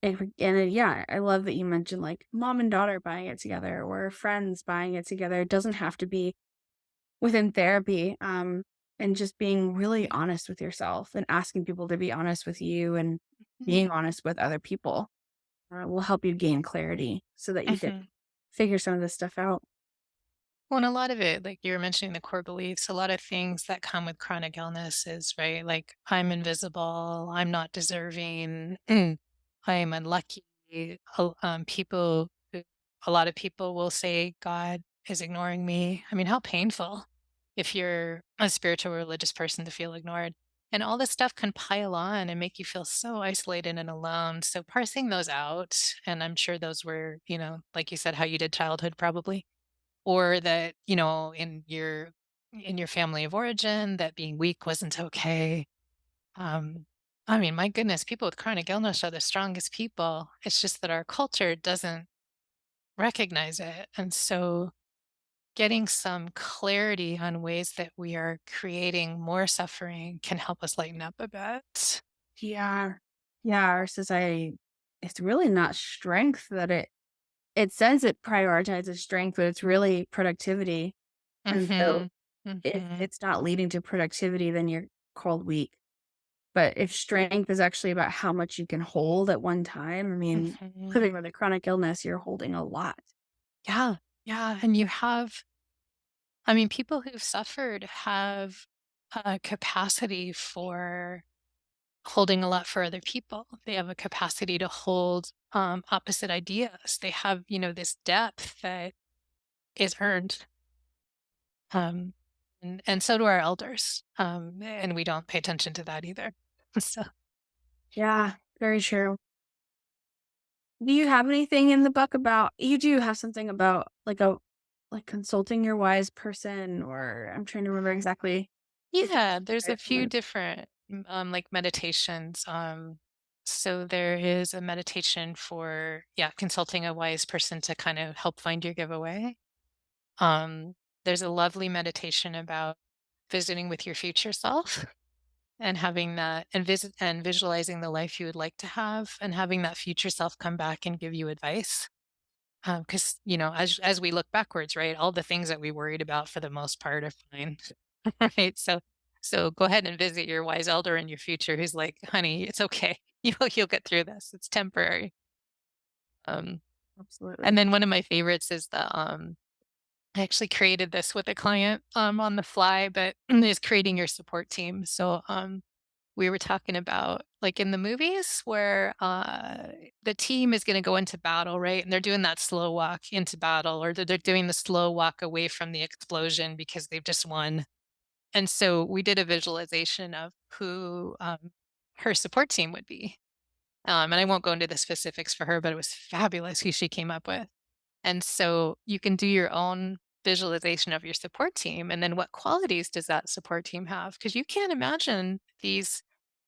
mhm, yeah, I love that you mentioned like mom and daughter buying it together or friends buying it together. It doesn't have to be within therapy, and just being really honest with yourself and asking people to be honest with you and mhm, being honest with other people will help you gain clarity so that you can mhm. figure some of this stuff out. Well, and a lot of it, like you were mentioning the core beliefs, a lot of things that come with chronic illness is, right? Like, I'm invisible, I'm not deserving, I am unlucky. People a lot of people will say God is ignoring me. I mean, how painful if you're a spiritual religious person to feel ignored. And all this stuff can pile on and make you feel so isolated and alone. So parsing those out, and I'm sure those were, like you said, how you did childhood probably, or that, in your family of origin, that being weak wasn't okay. Um, I mean, my goodness, people with chronic illness are the strongest people. It's just that our culture doesn't recognize it. And so getting some clarity on ways that we are creating more suffering can help us lighten up a bit. Yeah. Yeah, our society, it's really not strength that it says it prioritizes strength, but it's really productivity. And so Mhm. if Mhm. it's not leading to productivity, then you're called weak. But if strength is actually about how much you can hold at one time, I mean, Mhm. living with a chronic illness, you're holding a lot. Yeah. Yeah. And you have, I mean, people who've suffered have a capacity for holding a lot for other people. They have a capacity to hold opposite ideas. They have, this depth that is earned. Um, and so do our elders. And we don't pay attention to that either. So Yeah, very true. Do you have anything in the book about you do have something about like consulting your wise person, or I'm trying to remember exactly if you yeah, there's describe a few someone. different like meditations. So there is a meditation for, yeah, consulting a wise person to kind of help find your giveaway. Um, there's a lovely meditation about visiting with your future self and having that and visit and visualizing the life you would like to have and having that future self come back and give you advice. Because, as we look backwards, right, all the things that we worried about for the most part are fine. Right. So go ahead and visit your wise elder in your future who's like, honey, it's okay. You'll get through this. It's temporary. Um, and Absolutely. then one of my favorites is I actually created this with a client on the fly, but is creating your support team. So we were talking about like in the movies where the team is going to go into battle, right? And they're doing that slow walk into battle, or they're doing the slow walk away from the explosion because they've just won. And so we did a visualization of who her support team would be. And I won't go into the specifics for her, but it was fabulous who she came up with. And so you can do your own visualization of your support team. And then what qualities does that support team have? Because you can't imagine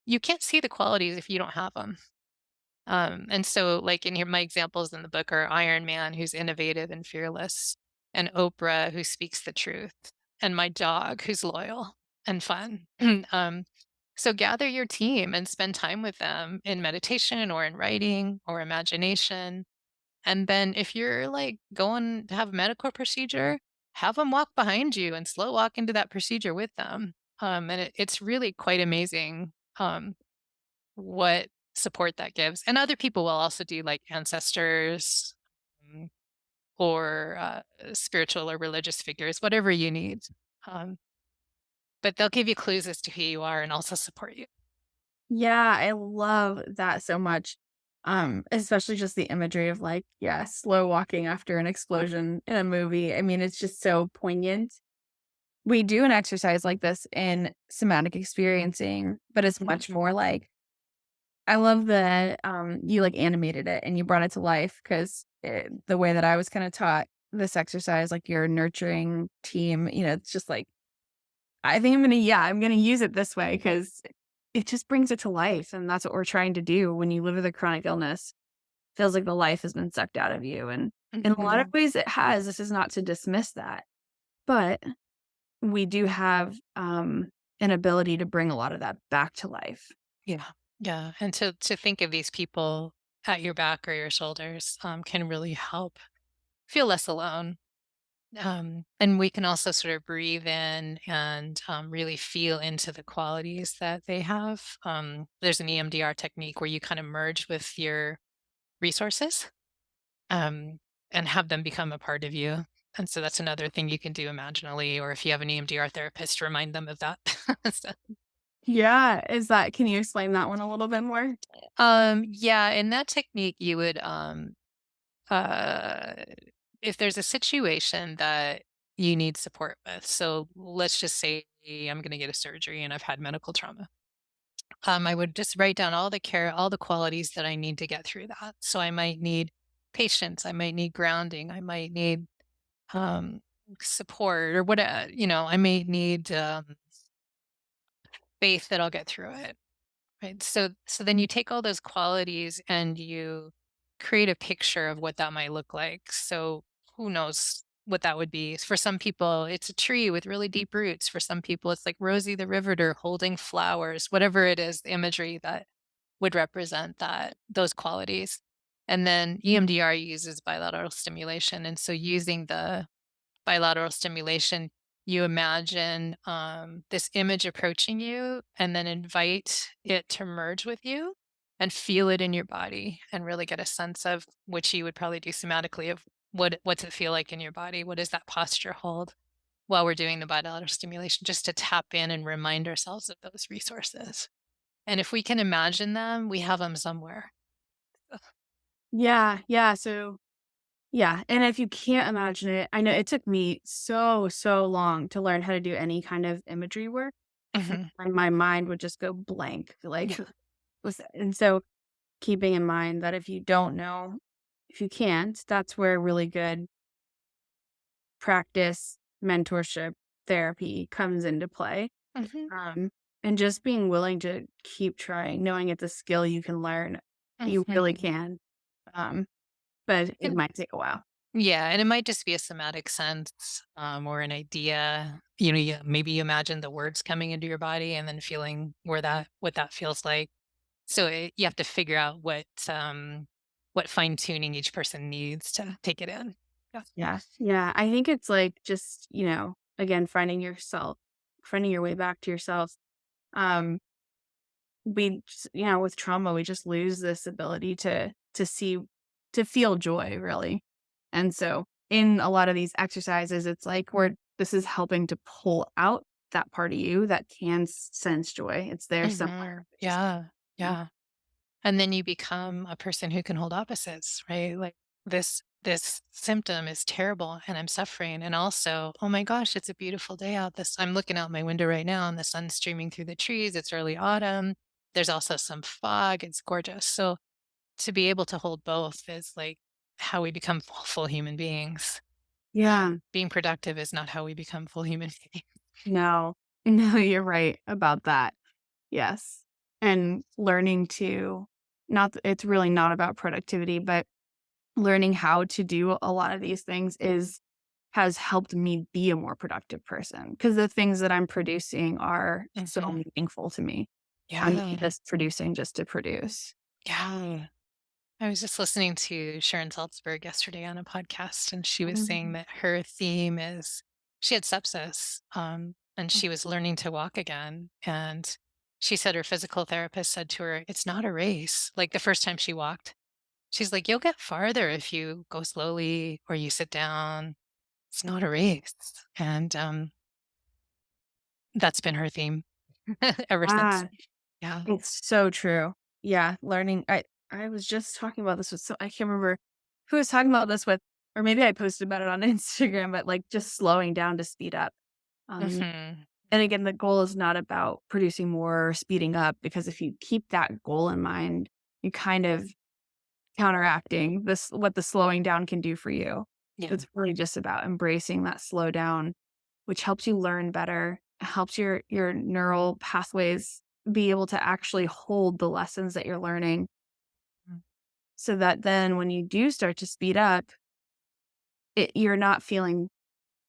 you can't see the qualities if you don't have them. And so, like in here, my examples in the book are Iron Man, who's innovative and fearless, and Oprah, who speaks the truth, and my dog, who's loyal and fun. So, gather your team and spend time with them in meditation or in writing or imagination. And then, if you're like going to have a medical procedure, have them walk behind you and slow walk into that procedure with them. And it's really quite amazing. What support that gives. And other people will also do like ancestors, mm, or spiritual or religious figures, whatever you need. Um, but they'll give you clues as to who you are and also support you. Yeah, I love that so much. Especially just the imagery of like, yeah, slow walking after an explosion in a movie. I mean, it's just so poignant. We do an exercise like this in somatic experiencing, but it's much more like I love that you like animated it and you brought it to life because the way that I was kind of taught this exercise, like your nurturing team, it's just like I think I'm gonna use it this way because it just brings it to life, and that's what we're trying to do when you live with a chronic illness. Feels like the life has been sucked out of you, and in a lot of Mhm. ways it has. This is not to dismiss that, but we do have, an ability to bring a lot of that back to life. Yeah. Yeah. And to think of these people at your back or your shoulders can really help feel less alone. And we can also sort of breathe in and really feel into the qualities that they have. There's an EMDR technique where you kind of merge with your resources, um, and have them become a part of you. And so that's another thing you can do imaginally, or if you have an EMDR therapist, remind them of that. So, Yeah, is that can you explain that one a little bit more? yeah, in that technique, you would uh, if there's a situation that you need support with, so let's just say I'm going to get a surgery and I've had medical trauma. I would just write down all the care, all the qualities that I need to get through that. So I might need patience, I might need grounding, I might need um, support or what, I may need faith that I'll get through it. Right. So then you take all those qualities and you create a picture of what that might look like. So who knows what that would be. For some people, it's a tree with really deep roots. For some people, it's like Rosie the Riveter holding flowers, whatever it is, the imagery that would represent those qualities. And then EMDR uses bilateral stimulation. And so using the bilateral stimulation, you imagine this image approaching you and then invite it to merge with you and feel it in your body and really get a sense of, which you would probably do somatically, of what's it feel like in your body? What does that posture hold while we're doing the bilateral stimulation, just to tap in and remind ourselves of those resources. And if we can imagine them, we have them somewhere. Yeah, yeah, so yeah, and if you can't imagine it, I know it took me so, so long to learn how to do any kind of imagery work, Mhm. and my mind would just go blank, like, Yeah. and so keeping in mind that if you don't know, if you can't, that's where really good practice, mentorship, therapy comes into play. Mhm. Um, and just being willing to keep trying, knowing it's a skill you can learn, you really Mhm. can. Um, but it might take a while. Yeah, and it might just be a somatic sense, or an idea. Maybe you imagine the words coming into your body and then feeling what that feels like. So you have to figure out what fine tuning each person needs to take it in. Yeah. Yeah. Yeah. I think it's like just, again, finding your way back to yourself. Um, with trauma, we just lose this ability to feel joy, really. And so in a lot of these exercises, it's like this is helping to pull out that part of you that can sense joy. It's there somewhere. It's just, Yeah, yeah. And then you become a person who can hold opposites, right? Like this symptom is terrible and I'm suffering. And also, oh my gosh, it's a beautiful day out. I'm looking out my window right now and the sun's streaming through the trees. It's early autumn. There's also some fog. It's gorgeous. So to be able to hold both is like how we become full human beings. yeah. Being productive is not how we become full human beings. No. No, you're right about that. Yes. And learning to not it's really not about productivity, but learning how to do a lot of these things has helped me be a more productive person because the things that I'm producing are so Mhm. meaningful to me. I'm not Yeah. just producing just to produce. Yeah. I was just listening to Sharon Salzberg yesterday on a podcast, and she was saying Mhm. that her theme is she had sepsis, and she was learning to walk again. And she said her physical therapist said to her, "It's not a race." Like the first time she walked, she's like, "You'll get farther if you go slowly or you sit down. It's not a race." And that's been her theme ever since. Ah, Yeah. it's so true. Yeah, learning I was just talking about this with I can't remember who I was talking about this with, or maybe I posted about it on Instagram, but like just slowing down to speed up. Um, Hmm. and again, the goal is not about producing more or speeding up because if you keep that goal in mind, you kind of counteracting what the slowing down can do for you. Yeah. It's really just about embracing that slow down, which helps you learn better, helps your neural pathways be able to actually hold the lessons that you're learning so that then when you do start to speed up, you're not feeling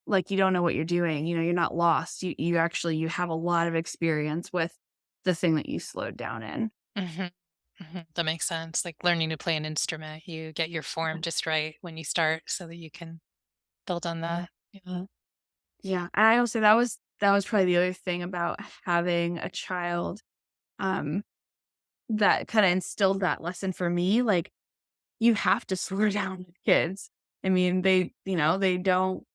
like you don't know what you're doing. You're not lost. You have a lot of experience with the thing that you slowed down in. Mhm. Mhm. That makes sense. Like learning to play an instrument, you get your form just right when you start so that you can build on that. Yeah. Yeah, and I also that was probably the other thing about having a child, um, that kinda instilled that lesson for me, like, you have to slow down with kids. I mean, they don't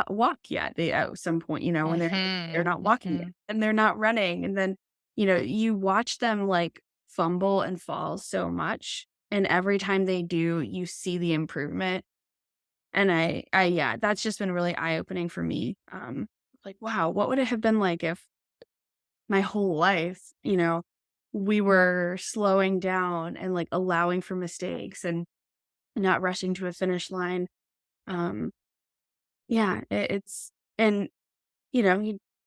walk yet. They at some point, when they're Mhm. not walking yet, Mhm. and they're not running, and then, you watch them, like, fumble and fall so much, And every time they do, you see the improvement. And yeah, that's just been really eye-opening for me. Like, wow, what would it have been like if my whole life, we were slowing down and like allowing for mistakes and not rushing to a finish line. Um, yeah, and a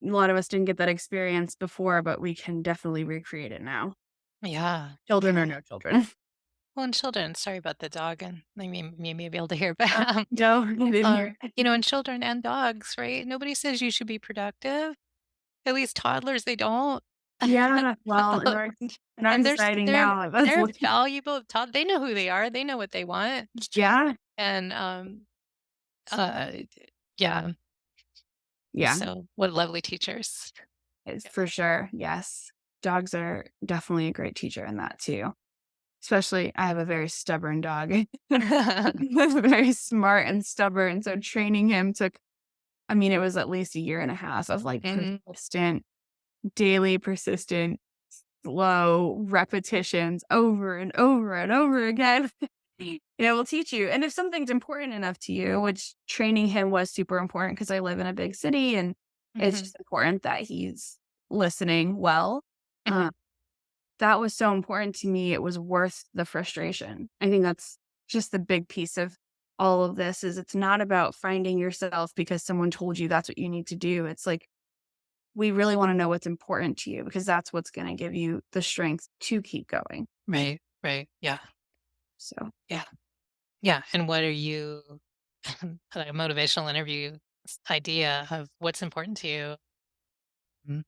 lot of us didn't get that experience before, but we can definitely recreate it now. Yeah. Children or Yeah. no children. Well, and children, sorry about the dog, and I mean, you may be able to hear, but No, I didn't hear. and children and dogs, right? Nobody says you should be productive. At least toddlers, they don't. Yeah, well, in our And society now, that's they're what valuable. They know who they are. They know what they want. yeah, And uh, yeah. yeah, So what lovely teachers. it's for sure, yes. Dogs are definitely a great teacher in that too. Especially, I have a very stubborn dog. He's very smart and stubborn, so training him took it was at least a year and a half of, like, Mhm. persistent, daily persistent, slow repetitions over and over and over again. It will teach you, and if something's important enough to you, which training him was super important because I live in a big city, and it's Mhm. just important that he's listening well. Mhm. Uh, that was so important to me, it was worth the frustration. I think that's just the big piece of all of this is it's not about finding yourself because someone told you that's what you need to do. It's like, we really wanna know what's important to you because that's what's gonna give you the strength to keep going. Right. Right. Yeah. So, Yeah. Yeah. And what are you like a motivational interview idea of what's important to you? Mm.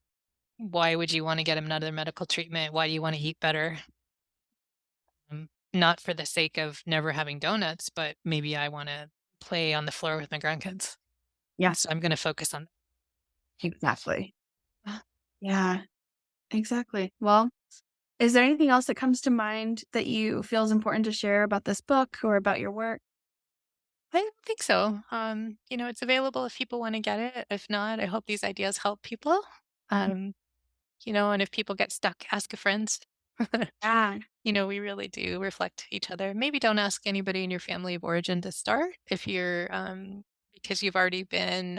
Why would you want to get another medical treatment? Why do you want to eat better? Not for the sake of never having donuts, but maybe I want to play on the floor with my grandkids. yeah, So I'm going to focus on exactly. that. Yeah, exactly. Well, is there anything else that comes to mind that you feel is important to share about this book or about your work? I don't think so. It's available if people want to get it. If not, I hope these ideas help people. Um, and if people get stuck, ask a friend. Yeah, We really do reflect each other. Maybe don't ask anybody in your family of origin to start if you're because you've already been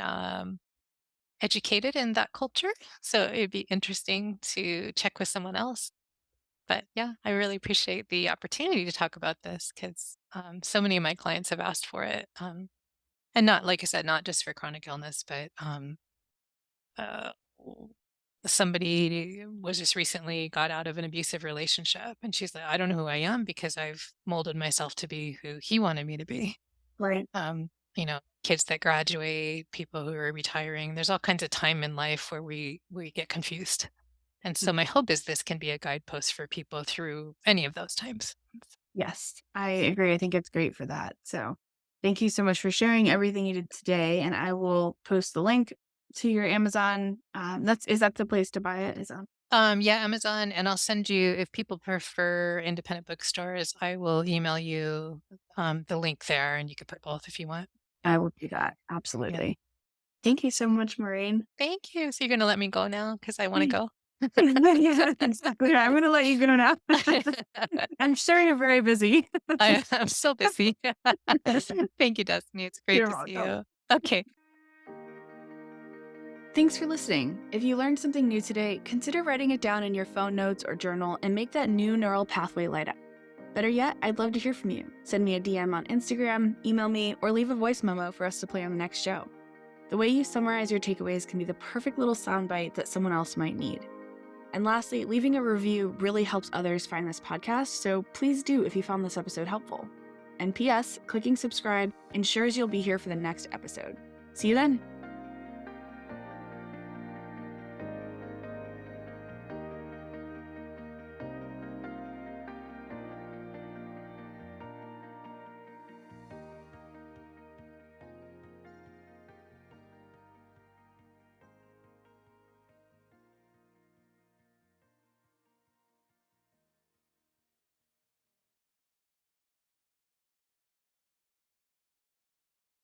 educated in that culture. So it'd be interesting to check with someone else. But yeah, I really appreciate the opportunity to talk about this because so many of my clients have asked for it. And not, like I said, not just for chronic illness, but uh, w- somebody was just recently got out of an abusive relationship. And she's like, I don't know who I am because I've molded myself to be who he wanted me to be. right. Kids that graduate, people who are retiring. There's all kinds of time in life where we get confused. And so my hope is this can be a guidepost for people through any of those times. Yes, I agree. I think it's great for that. So, thank you so much for sharing everything you did today, and I will post the link to your Amazon. Is that the place to buy it? Is Yeah, Amazon, and I'll send you if people prefer independent bookstores, I will email you the link there, and you can put both if you want. I will do that. Yeah. Absolutely. Thank you so much, Maureen. Thank you. So you're gonna let me go now because I want to go. Yeah, exactly. I'm going to let you go now. I'm sure you're very busy. I'm so busy. Thank you, Destiny. It's great You're to see welcome. you. Okay. Thanks for listening. If you learned something new today, consider writing it down in your phone notes or journal and make that new neural pathway light up. Better yet, I'd love to hear from you. Send me a DM on Instagram, email me, or leave a voice memo for us to play on the next show. The way you summarize your takeaways can be the perfect little soundbite that someone else might need. And lastly, leaving a review really helps others find this podcast, so please do if you found this episode helpful. And P.S., clicking subscribe ensures you'll be here for the next episode. See you then!